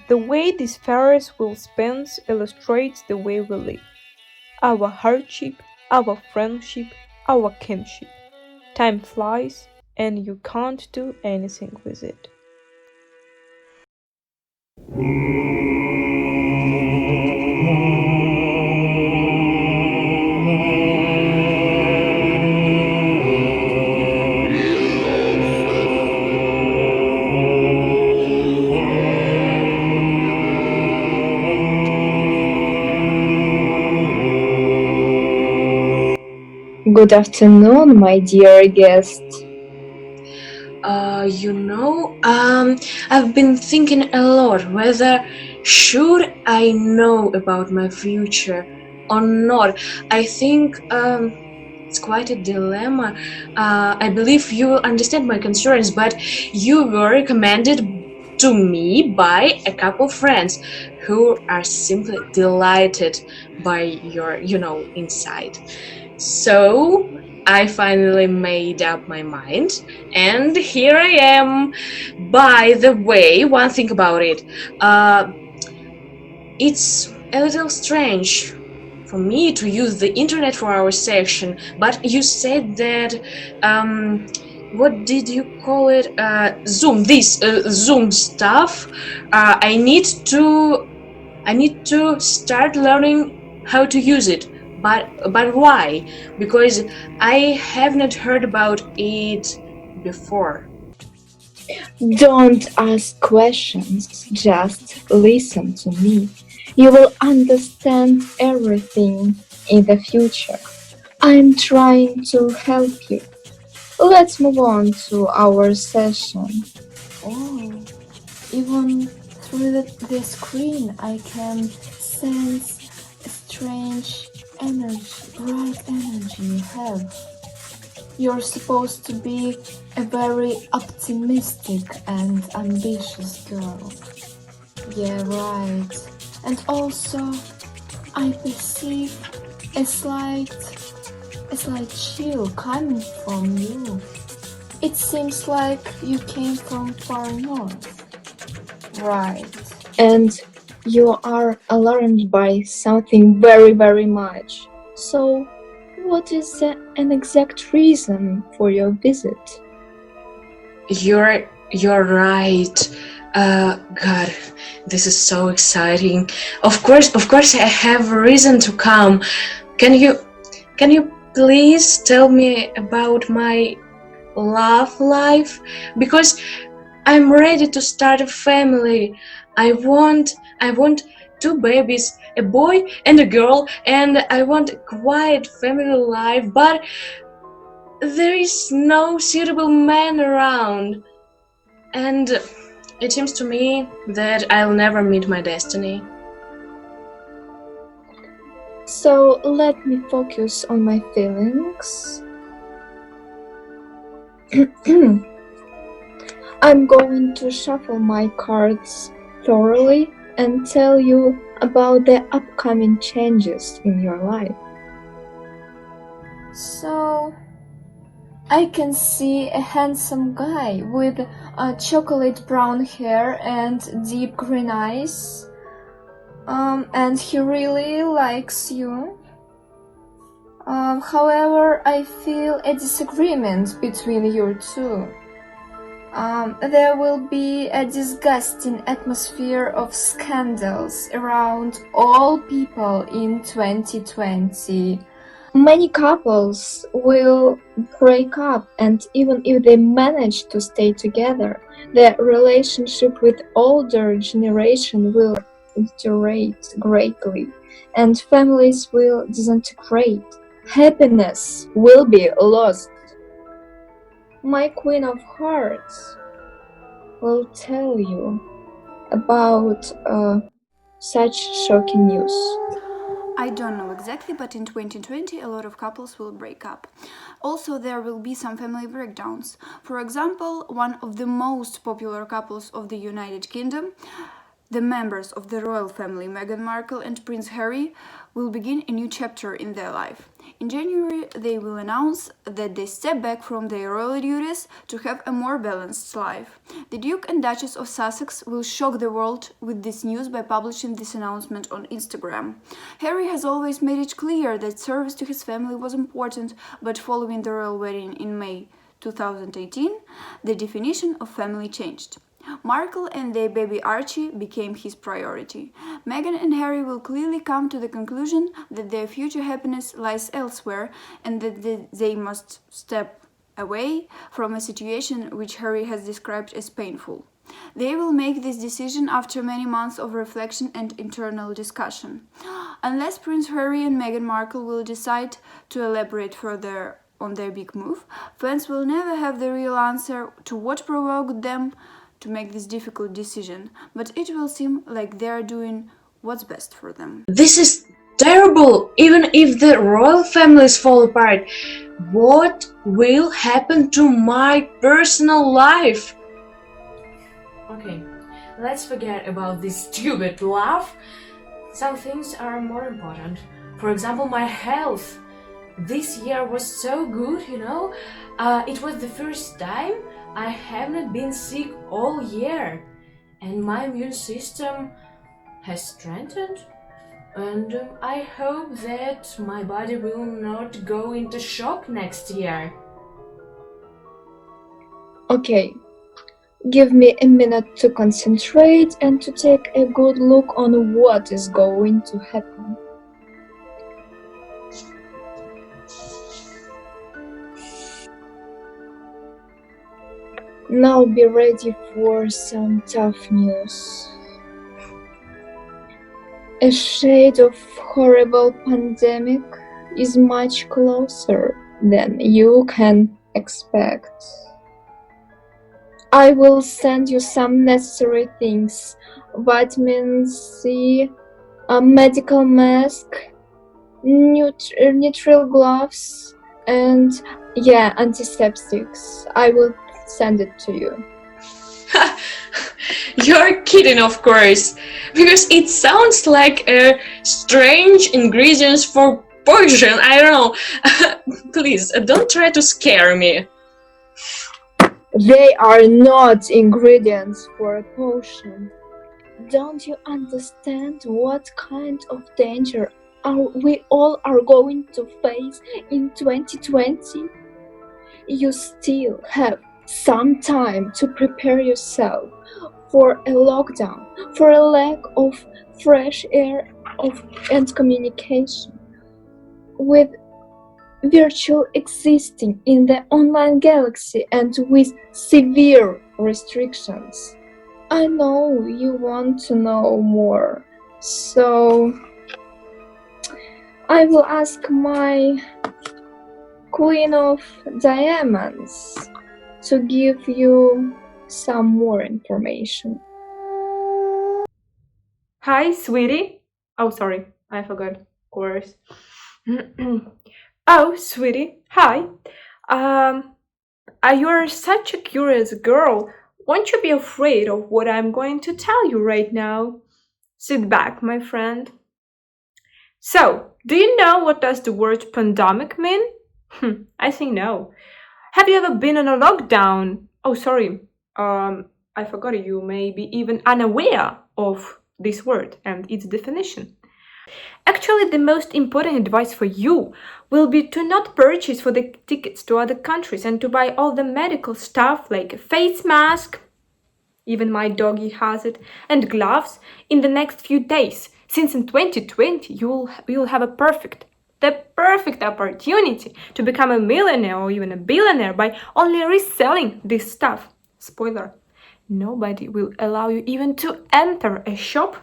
The way this Ferris wheel spins illustrates the way we live. Our hardship, our friendship, our kinship. Time flies, and you can't do anything with it. Good afternoon, my dear guest. I've been thinking a lot whether should I know about my future or not. I think it's quite a dilemma. I believe you will understand my concerns, but you were recommended to me by a couple friends who are simply delighted by your, insight. So I finally made up my mind, and here I am. By the way, one thing about it, uh, it's a little strange for me to use the internet for our section, but you said that, what did you call it? Zoom. This Zoom stuff. I need to start learning how to use it. But why? Because I have not heard about it before. Don't ask questions, just listen to me. You will understand everything in the future. I'm trying to help you. Let's move on to our session. Oh, even through the screen, I can sense a strange energy, bright energy you have. You're supposed to be a very optimistic and ambitious girl. Yeah, right. And also, I perceive a slight chill coming from you. It seems like you came from far north. Right. And you are alarmed by something very, very much. So, what is an exact reason for your visit? You're right. God, this is so exciting. Of course, I have a reason to come. Can you can you please tell me about my love life? Because I'm ready to start a family. I want two babies, a boy and a girl, and I want a quiet family life, but there is no suitable man around. And it seems to me that I'll never meet my destiny. So, let me focus on my feelings. I'm going to shuffle my cards thoroughly and tell you about the upcoming changes in your life. So, I can see a handsome guy with chocolate brown hair and deep green eyes. And he really likes you. However, I feel a disagreement between you two. There will be a disgusting atmosphere of scandals around all people in 2020. Many couples will break up, and even if they manage to stay together, the relationship with older generation will deteriorate greatly, and families will disintegrate. Happiness will be lost. My Queen of Hearts will tell you about such shocking news. I don't know exactly, but in 2020 a lot of couples will break up. Also, there will be some family breakdowns. For example, one of the most popular couples of the United Kingdom, the members of the royal family Meghan Markle and Prince Harry, will begin a new chapter in their life. In January, they will announce that they step back from their royal duties to have a more balanced life. The Duke and Duchess of Sussex will shock the world with this news by publishing this announcement on Instagram. Harry has always made it clear that service to his family was important, but following the royal wedding in May 2018, the definition of family changed. Markle and their baby Archie became his priority. Meghan and Harry will clearly come to the conclusion that their future happiness lies elsewhere and that they must step away from a situation which Harry has described as painful. They will make this decision after many months of reflection and internal discussion. Unless Prince Harry and Meghan Markle will decide to elaborate further on their big move, fans will never have the real answer to what provoked them to make this difficult decision, but it will seem like they are doing what's best for them. This is terrible! Even if the royal families fall apart, what will happen to my personal life? Okay, let's forget about this stupid laugh. Some things are more important. For example, my health. This year was so good, you know. It was the first time I haven't been sick all year, and my immune system has strengthened. And I hope that my body will not go into shock next year. Okay, give me a minute to concentrate and to take a good look on what is going to happen. Now be ready for some tough news. A shade of horrible pandemic is much closer than you can expect. I will send you some necessary things: vitamin C, a medical mask, neutral gloves, and antiseptics. I will send it to you. You're kidding, of course, because it sounds like a strange ingredients for poison. I don't know. Please, don't try to scare me. They are not ingredients for a potion. Don't you understand what kind of danger we all are going to face in 2020? You still have some time to prepare yourself for a lockdown, for a lack of fresh air and communication. With virtual existing in the online galaxy and with severe restrictions. I know you want to know more, so I will ask my Queen of Diamonds to give you some more information. Hi, sweetie. Oh, sorry, I forgot, of course. Oh, sweetie, hi. You are such a curious girl. Won't you be afraid of what I'm going to tell you right now? Sit back, my friend. So, do you know what does the word pandemic mean? I think no. Have you ever been on a lockdown? Oh, sorry. I forgot you may be even unaware of this word and its definition. Actually, the most important advice for you will be to not purchase for the tickets to other countries and to buy all the medical stuff like a face mask, even my doggy has it, and gloves in the next few days, since in 2020 you'll have the perfect opportunity to become a millionaire or even a billionaire by only reselling this stuff. Spoiler, nobody will allow you even to enter a shop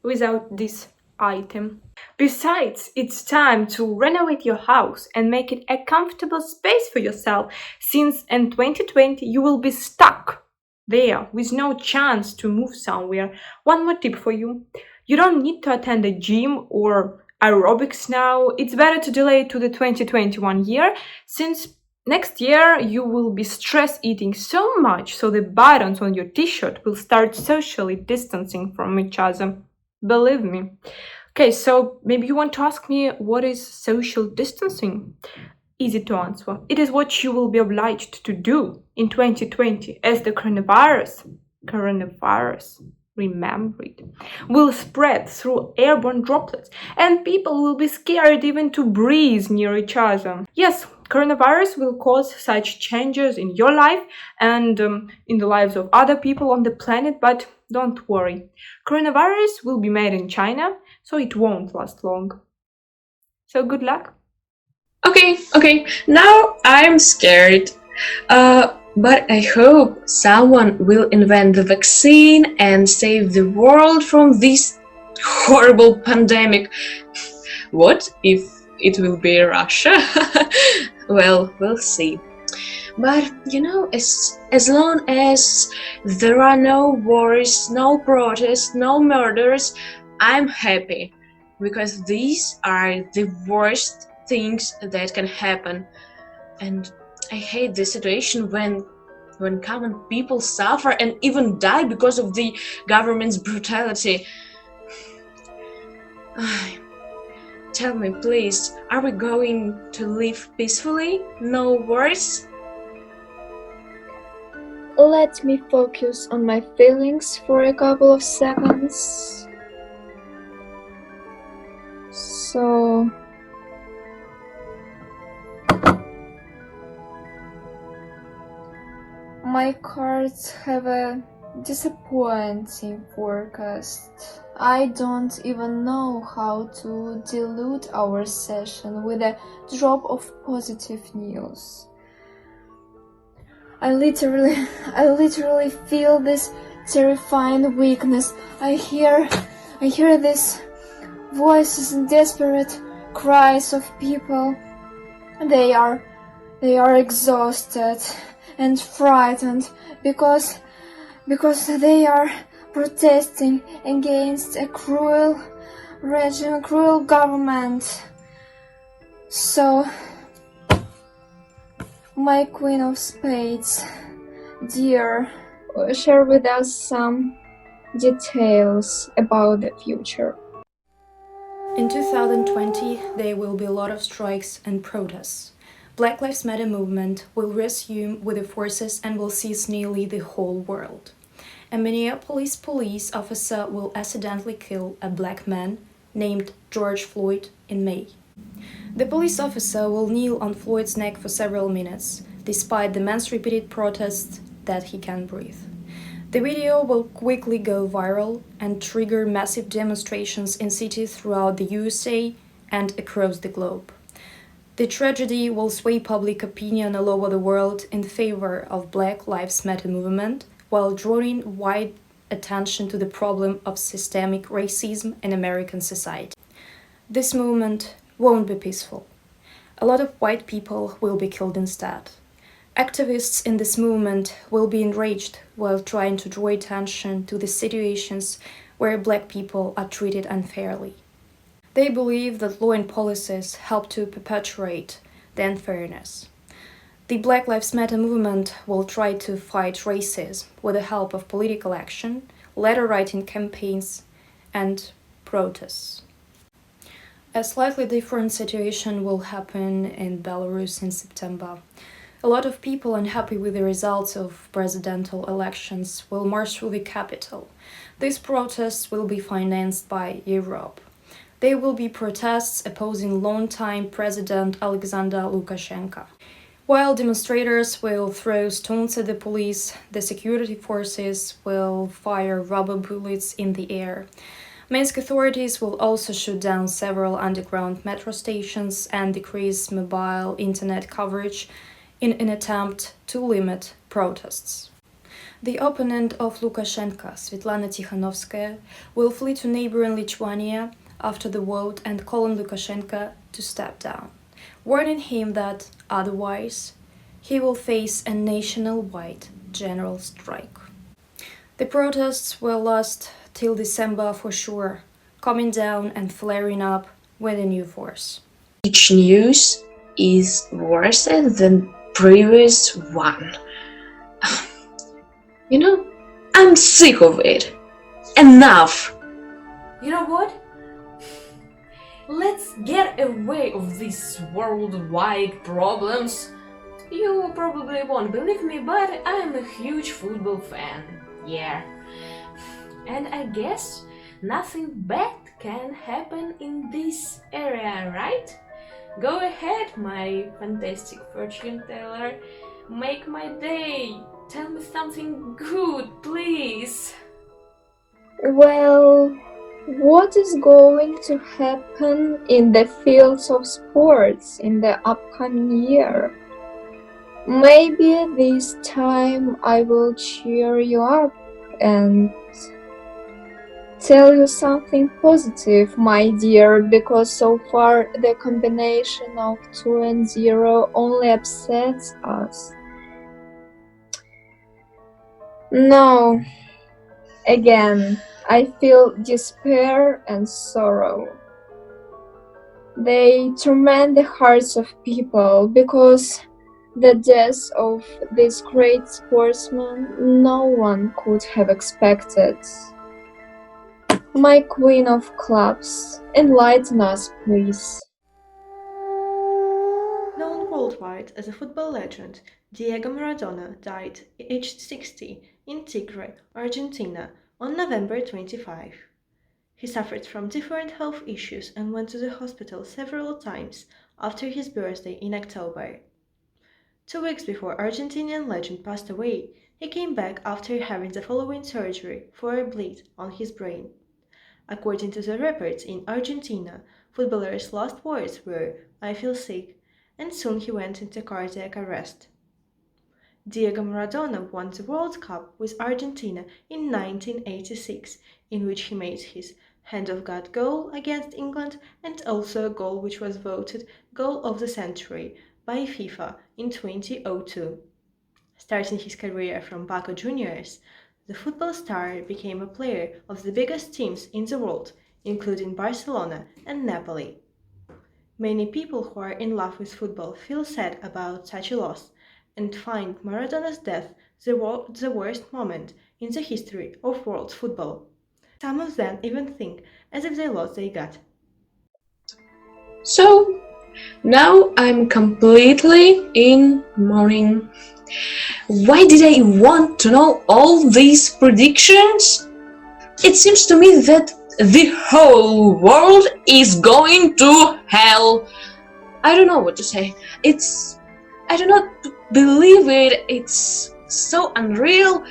without this item. Besides, it's time to renovate your house and make it a comfortable space for yourself, since in 2020 you will be stuck there with no chance to move somewhere. One more tip for you: you don't need to attend a gym or aerobics now. It's better to delay it to the 2021 year, since next year you will be stress eating so much so the buttons on your t-shirt will start socially distancing from each other. Believe me. Okay, so maybe you want to ask me what is social distancing? Easy to answer. It is what you will be obliged to do in 2020 as the coronavirus, remember it, will spread through airborne droplets and people will be scared even to breathe near each other. Yes, coronavirus will cause such changes in your life and in the lives of other people on the planet, but don't worry. Coronavirus will be made in China, so it won't last long. So good luck. Okay, now I'm scared. But I hope someone will invent the vaccine and save the world from this horrible pandemic. What if it will be Russia? Well, we'll see. But as long as there are no wars, no protests, no murders, I'm happy. Because these are the worst things that can happen. And I hate the situation when common people suffer and even die because of the government's brutality. Tell me, please, are we going to live peacefully? No wars? Let me focus on my feelings for a couple of seconds. So, My cards have a disappointing forecast. I don't even know how to dilute our session with a drop of positive news. I literally feel this terrifying weakness. I hear these voices and desperate cries of people. They are exhausted and frightened because they are protesting against a cruel regime, a cruel government. So, my Queen of Spades, dear, share with us some details about the future. In 2020, there will be a lot of strikes and protests. Black Lives Matter movement will resume with the forces and will seize nearly the whole world. A Minneapolis police officer will accidentally kill a black man named George Floyd in May. The police officer will kneel on Floyd's neck for several minutes, despite the man's repeated protests that he can't breathe. The video will quickly go viral and trigger massive demonstrations in cities throughout the USA and across the globe. The tragedy will sway public opinion all over the world in favor of Black Lives Matter movement, while drawing wide attention to the problem of systemic racism in American society. This movement won't be peaceful. A lot of white people will be killed instead. Activists in this movement will be enraged while trying to draw attention to the situations where black people are treated unfairly. They believe that law and policies help to perpetuate the unfairness. The Black Lives Matter movement will try to fight racism with the help of political action, letter-writing campaigns, and protests. A slightly different situation will happen in Belarus in September. A lot of people unhappy with the results of presidential elections will march through the capital. These protests will be financed by Europe. There will be protests opposing longtime President Alexander Lukashenko. While demonstrators will throw stones at the police, the security forces will fire rubber bullets in the air. Minsk authorities will also shoot down several underground metro stations and decrease mobile internet coverage in an attempt to limit protests. The opponent of Lukashenko, Svetlana Tikhanovskaya, will flee to neighboring Lithuania after the vote and call on Lukashenko to step down, warning him that otherwise he will face a nationwide general strike. The protests will last till December for sure, coming down and flaring up with a new force. Each news is worse than previous one. I'm sick of it. Enough! You know what? Let's get away of these worldwide problems. You probably won't believe me, but I'm a huge football fan. Yeah. And I guess nothing bad can happen in this area, right? Go ahead, my fantastic fortune teller. Make my day. Tell me something good, please. Well, what is going to happen in the fields of sports in the upcoming year? Maybe this time I will cheer you up and tell you something positive, my dear, because so far the combination of 2 and 0 only upsets us. No, again, I feel despair and sorrow. They torment the hearts of people because the death of this great sportsman no one could have expected. My queen of clubs, enlighten us, please. Known worldwide as a football legend, Diego Maradona died aged 60 in Tigre, Argentina on November 25. He suffered from different health issues and went to the hospital several times after his birthday in October. 2 weeks before Argentinian legend passed away, he came back after having the following surgery for a bleed on his brain. According to the reports in Argentina, footballer's last words were, "I feel sick," and soon he went into cardiac arrest. Diego Maradona won the World Cup with Argentina in 1986, in which he made his Hand of God goal against England and also a goal which was voted Goal of the Century by FIFA in 2002. Starting his career from Boca Juniors, the football star became a player of the biggest teams in the world, including Barcelona and Napoli. Many people who are in love with football feel sad about such a loss and find Maradona's death the worst moment in the history of world football. Some of them even think as if they lost their gut. So, now I'm completely in mourning. Why did I want to know all these predictions? It seems to me that the whole world is going to hell. I don't know what to say. I do not believe it. It's so unreal.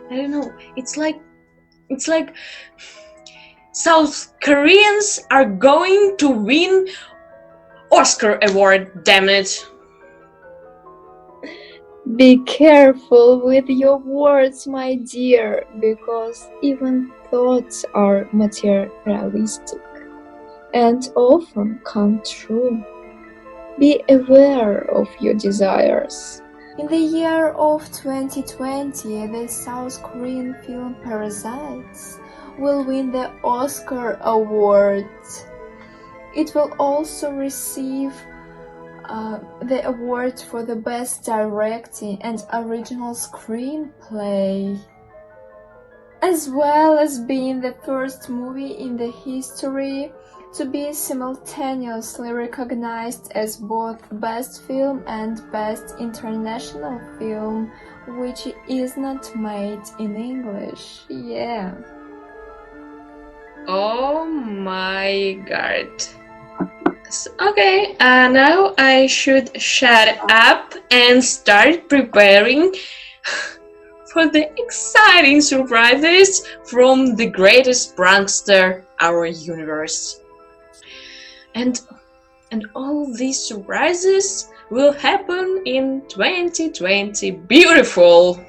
I don't know. It's like South Koreans are going to win Oscar award, damn it. Be careful with your words, my dear, because even thoughts are materialistic and often come true. Be aware of your desires. In the year of 2020, the South Korean film Parasites will win the Oscar award. It will also receive the award for the best directing and original screenplay, as well as being the first movie in the history to be simultaneously recognized as both Best Film and Best International Film, which is not made in English. Yeah. Oh my god. Okay, now I should shut up and start preparing for the exciting surprises from the greatest prankster our universe. And all these surprises will happen in 2020. Beautiful!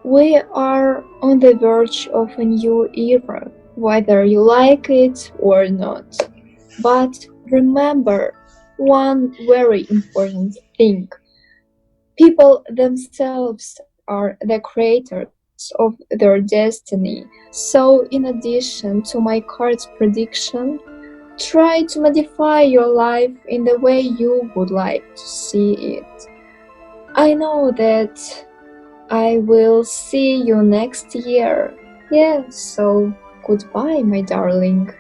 We are on the verge of a new era, whether you like it or not. But remember one very important thing. People themselves are the creators of their destiny. So in addition to my card's prediction, try to modify your life in the way you would like to see it. I know that I will see you next year. Yeah, so goodbye, my darling.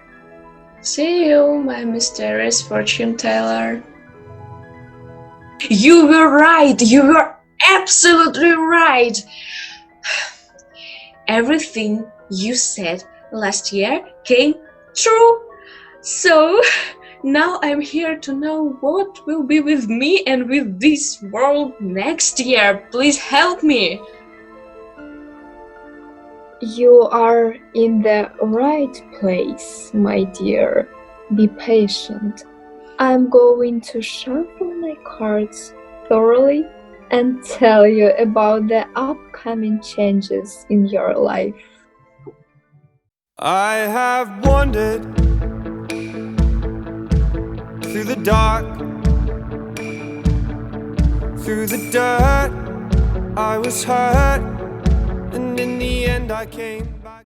See you, my mysterious fortune teller. You were right! You were absolutely right! Everything you said last year came true. So now I'm here to know what will be with me and with this world next year. Please help me. You are in the right place, my dear. Be patient. I'm going to shuffle my cards thoroughly and tell you about the upcoming changes in your life. I have wandered through the dark, through the dirt. I was hurt, and in the end I came